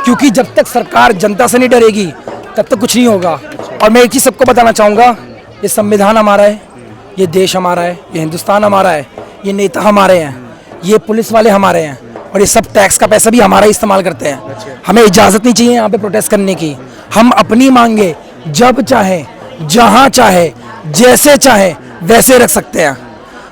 क्योंकि जब तक सरकार जनता से नहीं डरेगी तब तक कुछ नहीं होगा। और मैं एक चीज़ सबको बताना चाहूँगा, ये संविधान हमारा है, ये देश हमारा है, ये हिंदुस्तान हमारा है, ये नेता हमारे हैं, ये पुलिस वाले हमारे हैं, और ये सब टैक्स का पैसा भी हमारा इस्तेमाल करते हैं। हमें इजाज़त नहीं चाहिए यहाँ पे प्रोटेस्ट करने की। हम अपनी मांगे जब चाहे, जहाँ चाहे, जैसे चाहे वैसे रख सकते हैं।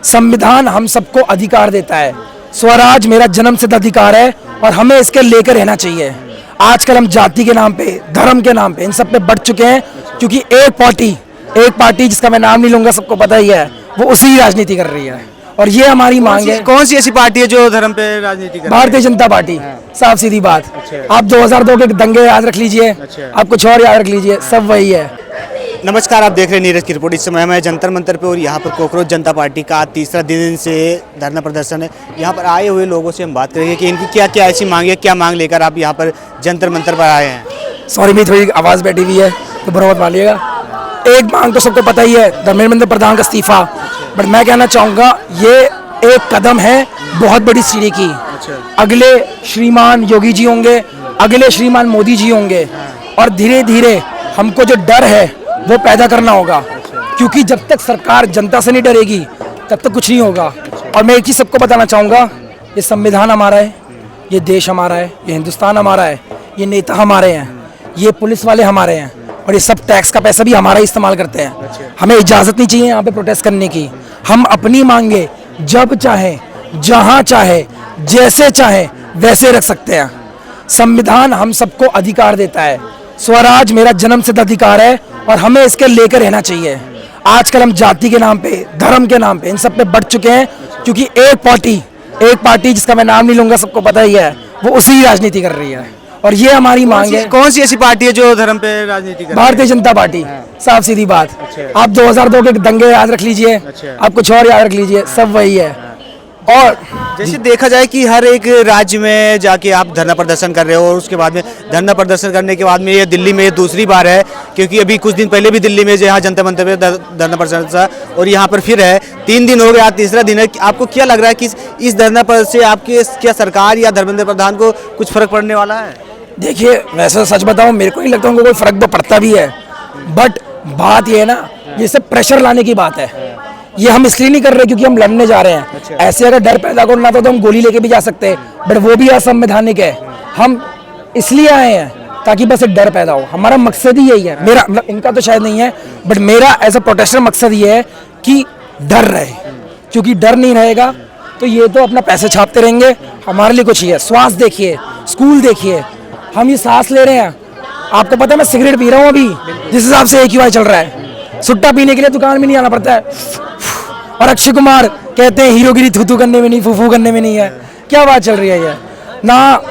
संविधान हम सबको अधिकार देता है। स्वराज मेरा जन्मसिद्ध अधिकार है और हमें इसके लेकर रहना चाहिए। आजकल हम जाति के नाम पे, धर्म के नाम पे इन सब पे बढ़ चुके हैं, क्योंकि एक पार्टी जिसका मैं नाम नहीं लूंगा, सबको पता ही है, वो उसी राजनीति कर रही है। और ये हमारी मांग है। कौन सी ऐसी पार्टी है जो धर्म पे राजनीति कर रही है? भारतीय जनता पार्टी। साफ सीधी बात। आप 2002 के दंगे याद रख लीजिए, आप कुछ और याद रख लीजिए, सब वही है। नमस्कार, आप देख रहे हैं नीरज की रिपोर्ट। इस समय मैं जंतर मंतर पे और यहाँ पर कॉकरोच जनता पार्टी का तीसरा दिन से धरना प्रदर्शन है। यहाँ पर आए हुए लोगों से हम बात करेंगे कि इनकी क्या क्या ऐसी मांग है, क्या मांग लेकर आप यहाँ पर जंतर मंतर पर आए हैं। सॉरी, मेरी थोड़ी आवाज़ बैठी हुई है तो बुरा मत मानिएगा। एक मांग तो सबको पता ही है, धर्मेंद्र प्रधान का इस्तीफा। बट मैं कहना चाहूँगा ये एक कदम है बहुत बड़ी सीढ़ी की। अगले श्रीमान योगी जी होंगे, अगले श्रीमान मोदी जी होंगे, और धीरे धीरे हमको जो डर है वो पैदा करना होगा, क्योंकि जब तक सरकार जनता से नहीं डरेगी तब तक कुछ नहीं होगा। और मैं एक चीज़ सबको बताना चाहूँगा, ये संविधान हमारा है, ये देश हमारा है, ये हिंदुस्तान हमारा है, ये नेता हमारे हैं, ये पुलिस वाले हमारे हैं, और ये सब टैक्स का पैसा भी हमारा इस्तेमाल करते हैं। हमें इजाज़त नहीं चाहिए यहाँ पे प्रोटेस्ट करने की। हम अपनी मांगे जब चाहे, जहाँ चाहे, जैसे चाहे वैसे रख सकते हैं। संविधान हम सबको अधिकार देता है। स्वराज मेरा जन्मसिद्ध अधिकार है और हमें इसके लेकर रहना चाहिए। आजकल हम जाति के नाम पे, धर्म के नाम पे इन सब पे बढ़ चुके हैं, क्योंकि एक पार्टी जिसका मैं नाम नहीं लूंगा, सबको पता ही है, वो उसी राजनीति कर रही है। और ये हमारी मांग है। कौन सी ऐसी पार्टी है जो धर्म पे राजनीति कर रही है? भारतीय जनता पार्टी। साफ सीधी बात। आप 2002 के दंगे याद रख लीजिए, आप कुछ और याद रख लीजिए, सब वही है। और जैसे देखा जाए कि हर एक राज्य में जाके आप धरना प्रदर्शन कर रहे हो, और उसके बाद में धरना प्रदर्शन करने के बाद में ये दिल्ली में ये दूसरी बार है, क्योंकि अभी कुछ दिन पहले भी दिल्ली में यहाँ जनता मंतर पे धरना प्रदर्शन था, और यहाँ पर फिर है। 3 दिन हो गए, आज तीसरा दिन है। आपको क्या लग रहा है कि इस धरना पर से आपके क्या सरकार या धर्मेंद्र प्रधान को कुछ फर्क पड़ने वाला है? देखिए, वैसे सच बताऊं, मेरे को नहीं लगता उनको कोई फर्क तो पड़ता भी है। बट बात ये है ना, जैसे प्रेशर लाने की बात है, ये हम इसलिए नहीं कर रहे क्योंकि हम लड़ने जा रहे हैं। ऐसे अगर डर पैदा करना तो हम गोली लेके भी जा सकते हैं, बट वो भी असंवैधानिक है। हम इसलिए आए हैं ताकि बस एक डर पैदा हो। हमारा मकसद ही यही है। मेरा मतलब, इनका तो शायद नहीं है, बट मेरा एज अ प्रोटेस्टर मकसद ये है कि डर रहे, क्योंकि डर नहीं रहेगा तो ये तो अपना पैसे छापते रहेंगे, हमारे लिए कुछ ही है। स्वास्थ्य देखिए, स्कूल देखिए, हम ये सांस ले रहे हैं। आपको पता है मैं सिगरेट पी रहा हूँ अभी, जिस हिसाब से AQI चल रहा है। सुट्टा पीने के लिए दुकान में नहीं आना पड़ता है। और अक्षय कुमार कहते हैं हीरोगिरी थू करने में नहीं, फूफू करने में नहीं है। क्या बात चल रही है ये? ना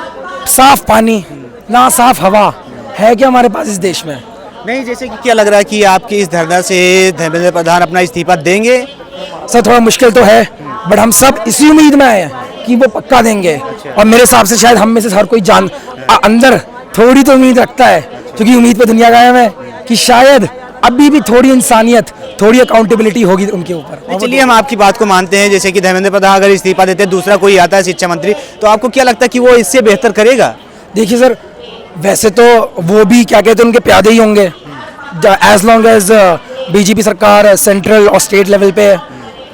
साफ पानी, ना साफ हवा है क्या हमारे पास इस देश में? नहीं, जैसे कि क्या लग रहा है कि आपके इस धरना से धर्मेंद्र प्रधान अपना इस्तीफा देंगे? सर थोड़ा मुश्किल तो है, बट हम सब इसी उम्मीद में आए हैं कि वो पक्का देंगे। और मेरे हिसाब से शायद हम में से हर कोई अंदर थोड़ी तो उम्मीद रखता है, क्योंकि उम्मीद पे दुनिया कायम है, कि शायद अभी भी थोड़ी इंसानियत, थोड़ी अकाउंटेबिलिटी होगी उनके ऊपर। चलिए, हम आपकी बात को मानते हैं। जैसे कि धर्मेंद्र प्रधान अगर इस्तीफा देते हैं, दूसरा कोई आता है शिक्षा मंत्री, तो आपको क्या लगता है कि वो इससे बेहतर करेगा? देखिए सर, वैसे तो वो भी क्या कहते हैं, उनके प्यादे ही होंगे, एज लॉन्ग एज BJP सरकार सेंट्रल और स्टेट लेवल पे है।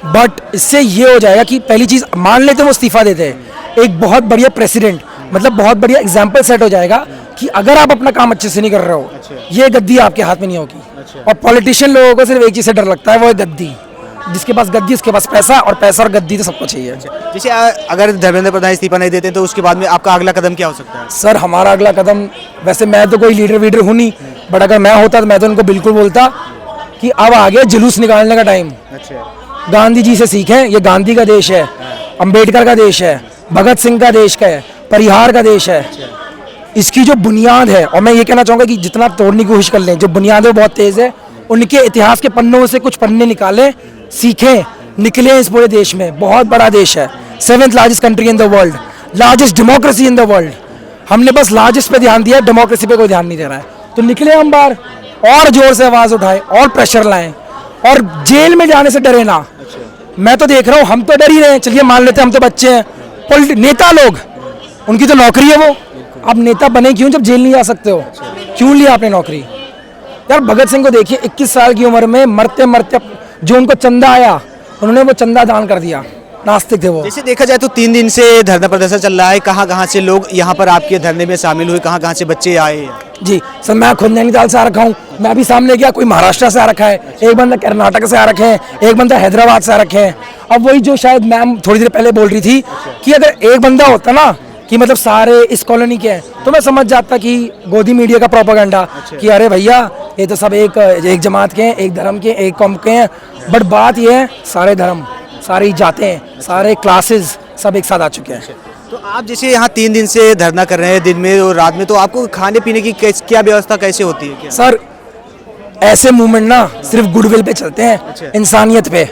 बट इससे ये हो जाएगा कि पहली चीज़, मान लेते वो इस्तीफा देते हैं, एक बहुत बढ़िया प्रेसिडेंट, मतलब बहुत बढ़िया एग्जाम्पल सेट हो जाएगा कि अगर आप अपना काम अच्छे से नहीं कर रहे हो, ये गद्दी आपके हाथ में नहीं होगी। और पॉलिटिशियन लोगों को सिर्फ एक चीज़ से डर लगता है, वो है गद्दी। जिसके पास गद्दी, उसके पास पैसा, और पैसा और गद्दी तो सबको चाहिए। जैसे अगर धर्मेंद्र प्रधान इस्तीफा नहीं देते तो उसके बाद में आपका अगला कदम क्या हो सकता है? सर हमारा अगला कदम, वैसे मैं तो कोई लीडर वीडर हूँ नहीं, बट अगर मैं होता तो मैं तो उनको बिल्कुल बोलता कि अब आगे जुलूस निकालने का टाइम। गांधी जी से सीखें, ये गांधी का देश है, अंबेडकर का देश है, भगत सिंह का देश का है, परिहार का देश है। इसकी जो बुनियाद है, और मैं ये कहना चाहूँगा कि जितना तोड़ने की कोशिश कर लें, जो बुनियाद है वो बहुत तेज़ है। उनके इतिहास के पन्नों से कुछ पन्ने निकालें, सीखें, निकले इस पूरे देश में। बहुत बड़ा देश है, 7th largest country in the world, largest democracy in the world. हमने बस लार्जेस्ट पे ध्यान दिया, डेमोक्रेसी पे कोई ध्यान नहीं दे रहा है। तो निकले हम बाहर, और जोर से आवाज़ उठाएं, और प्रेशर लाएं, और जेल में जाने से डरे ना। मैं तो देख रहा हूँ, हम तो डर ही रहे हैं। चलिए मान लेते हैं हम तो बच्चे हैं, नेता लोग, उनकी तो नौकरी है, वो आप नेता बने क्यों जब जेल नहीं जा सकते हो? क्यों लिया आपने नौकरी? यार भगत सिंह को देखिए, 21 साल की उम्र में मरते मरते जो उनको चंदा आया उन्होंने वो चंदा दान कर दिया। नास्तिक थे वो। जैसे देखा जाए तो 3 दिन से धरना प्रदर्शन चल रहा है, कहाँ से लोग यहाँ पर आपके धरने में शामिल हुए, कहाँ से बच्चे आए हैं? जी सर, मैं खुद नैनीताल से आ रखा हूँ, मैं अभी सामने गया, कोई महाराष्ट्र से आ रखा है, एक बंदा कर्नाटक से आ रखे हैं, एक बंदा हैदराबाद से आ रखे हैं। अब वही जो शायद मैम थोड़ी देर पहले बोल रही थी कि अगर एक बंदा होता ना कि मतलब सारे इस कॉलोनी के हैं, तो मैं समझ जाता कि गोदी मीडिया का प्रोपेगेंडा कि अरे भैया ये तो सब एक जमात के हैं, एक धर्म के, एक कौम के हैं। बट बात ये है सारे धर्म, सारी जातें, सारे क्लासेस सब एक साथ आ चुके हैं। तो आप जैसे यहाँ 3 दिन से धरना कर रहे हैं, दिन में और रात में, तो आपको खाने पीने की क्या व्यवस्था कैसे होती है क्या? सर ऐसे मूवमेंट ना सिर्फ गुडविल पे चलते हैं, इंसानियत पे।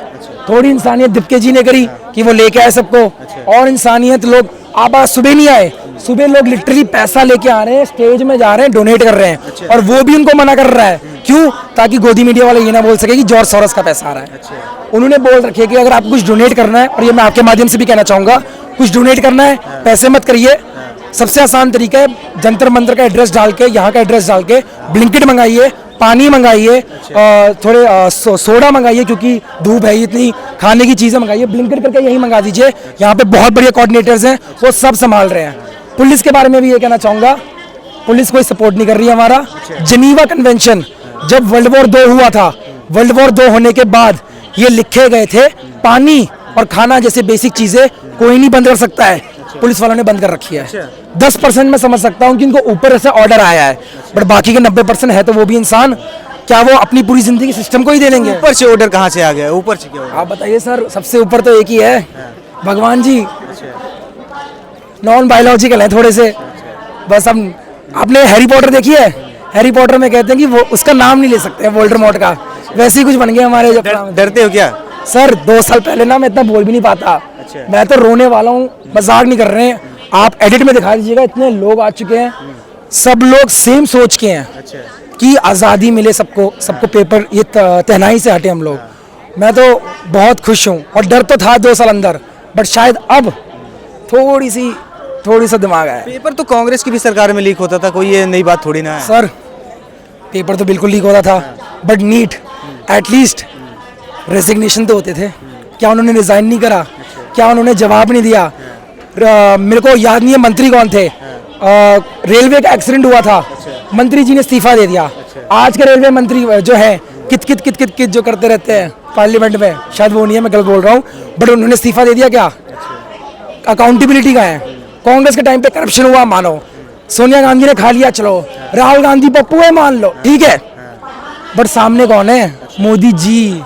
थोड़ी इंसानियत दिपके जी ने करी कि वो लेके आए सबको, और इंसानियत लोग आप आज सुबह नहीं आए, सुबह लोग लिटरली पैसा लेके आ रहे हैं, स्टेज में जा रहे हैं, डोनेट कर रहे हैं, और वो भी उनको मना कर रहा है। क्यों? ताकि गोदी मीडिया वाले ये ना बोल सके कि जॉर्ज सोरोस का पैसा आ रहा है। उन्होंने बोल रखे कि अगर आपको कुछ डोनेट करना है, और ये मैं आपके माध्यम से भी कहना चाहूंगा, कुछ डोनेट करना है पैसे मत करिए, सबसे आसान तरीका है जंतर मंतर का एड्रेस डाल के, यहाँ का एड्रेस डाल के ब्लिंकिट मंगाइए, पानी मंगाइए, थोड़े सोडा मंगाइए, क्योंकि धूप है इतनी, खाने की चीज़ें मंगाइए, ब्लिंकिट करके यही मंगा दीजिए। यहाँ पे बहुत बढ़िया कोऑर्डिनेटर्स हैं, वो सब संभाल रहे हैं। पुलिस के बारे में भी ये कहना चाहूँगा, पुलिस कोई सपोर्ट नहीं कर रही है हमारा। जिनीवा कन्वेंशन जब वर्ल्ड वॉर 2 हुआ था, वर्ल्ड वॉर 2 होने के बाद ये लिखे गए थे, पानी और खाना जैसे बेसिक चीज़ें कोई नहीं बंद कर सकता है, पुलिस वालों ने बंद कर रखी है। 10% मैं समझ सकता हूँ कि इनको ऊपर से ऑर्डर आया है, बट बाकी के 90% है तो वो भी इंसान, क्या वो अपनी पूरी जिंदगी सिस्टम को ही दे देंगे? ऊपर से ऑर्डर कहाँ से आ गया? ऊपर से क्या? आप बताइए सर, सबसे ऊपर तो एक ही है, भगवान जी। नॉन बायोलॉजिकल है थोड़े से, बस। हम आपने हैरी पॉटर देखी है? हैरी पॉटर में कहते हैं कि वो उसका नाम नहीं ले सकते वोल्डेमॉर्ट का, वैसे ही कुछ बन गया हमारे। जो डरते हो क्या सर? 2 साल पहले ना मैं इतना बोल भी नहीं पाता, मैं तो रोने वाला हूँ, मजाक नहीं कर रहे हैं। आप एडिट में दिखा दीजिएगा, इतने लोग आ चुके हैं, सब लोग सेम सोच के हैं कि आज़ादी मिले सबको, सबको पेपर ये तहनाई से हटे हम लोग। मैं तो बहुत खुश हूँ, और डर तो था 2 साल अंदर, बट शायद अब थोड़ी सा दिमाग आया। पेपर तो कांग्रेस की भी सरकार में लीक होता था, कोई ये नई बात थोड़ी ना है। सर पेपर तो बिल्कुल लीक होता था, बट नीट एटलीस्ट रेजिग्नेशन तो होते थे। क्या उन्होंने रिजाइन नहीं करा? क्या उन्होंने जवाब नहीं दिया? मेरे को याद नहीं है मंत्री कौन थे, रेलवे का एक्सीडेंट हुआ था, मंत्री जी ने इस्तीफा दे दिया। आज के रेलवे मंत्री जो है कित जो करते रहते हैं पार्लियामेंट में, शायद वो नहीं है, मैं गलत बोल रहा हूँ, बट उन्होंने इस्तीफा दे दिया। क्या अकाउंटेबिलिटी का है? कांग्रेस के टाइम पे करप्शन हुआ मानो, सोनिया गांधी ने खा लिया, चलो राहुल गांधी पप्पू है मान लो, ठीक है, बट सामने कौन है? मोदी जी।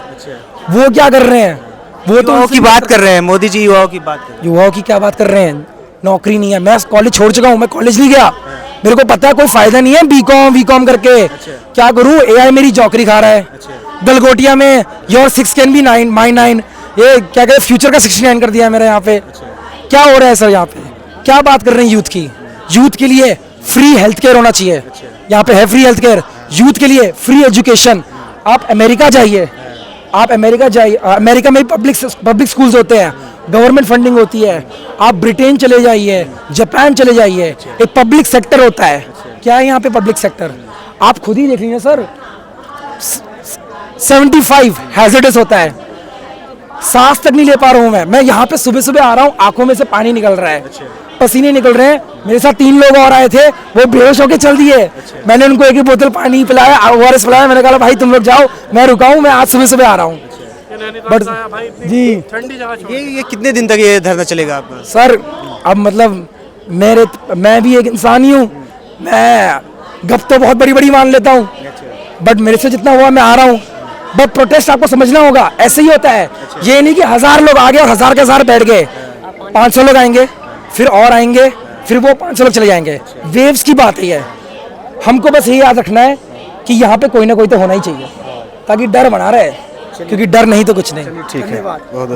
वो क्या कर रहे हैं? वो तो युवाओं की बात कर रहे हैं, मोदी जी युवाओं की बात कर रहे हैं। युवाओं की क्या बात कर रहे हैं? नौकरी नहीं है। मैं कॉलेज छोड़ चुका हूँ, मैं कॉलेज नहीं गया, मेरे को पता है कोई फायदा नहीं है बीकॉम करके। क्या करूँ? एआई मेरी चौकरी खा रहा है। गलगोटिया में योर 6 कैन बी 9 माई 9, ये क्या कहते हैं, फ्यूचर का 69 कर दिया है मेरा यहाँ पे। क्या हो रहा है सर यहाँ पे? क्या बात कर रहे हैं यूथ की? यूथ के लिए फ्री हेल्थ केयर होना चाहिए, यहाँ पे है फ्री हेल्थ केयर। यूथ के लिए फ्री एजुकेशन। आप अमेरिका जाइए, अमेरिका में पब्लिक स्कूल्स होते हैं, गवर्नमेंट फंडिंग होती है। आप ब्रिटेन चले जाइए, जापान चले जाइए, एक पब्लिक सेक्टर होता है। क्या है यहाँ पे पब्लिक सेक्टर? आप खुद ही देख लीजिए सर, 75 हैजर्डस होता है, सांस तक नहीं ले पा रहा हूँ मैं यहाँ पे सुबह सुबह आ रहा हूँ, आंखों में से पानी निकल रहा है, पसीने निकल रहे हैं। मेरे साथ 3 लोग और आए थे, वो बेहोश होके चल दिए। मैंने उनको एक बोतल पानी पिलाया, ORS पिलाया, मैंने कहा भाई तुम लोग जाओ, मैं रुका हूँ, मैं आज सुबह सुबह आ रहा हूँ। बट जी ये कितने दिन तक ये धरना चलेगा आपका? सर अब मतलब मैं भी एक इंसान ही हूँ, मैं गप तो बहुत बड़ी बड़ी मान लेता हूँ, बट मेरे से जितना हुआ मैं आ रहा हूँ। बट प्रोटेस्ट आपको समझना होगा, ऐसे ही होता है। ये नहीं कि 1000 लोग आ गए और 1000 के 1000 बैठ गए, 500 लोग आएंगे, फिर और आएंगे, फिर वो 500 लोग चले जाएंगे। वेव्स की बात है। हमको बस यही याद रखना है कि यहाँ पे कोई ना कोई तो होना ही चाहिए, ताकि डर बना रहे, क्योंकि डर नहीं तो कुछ नहीं। ठीक है, बहुत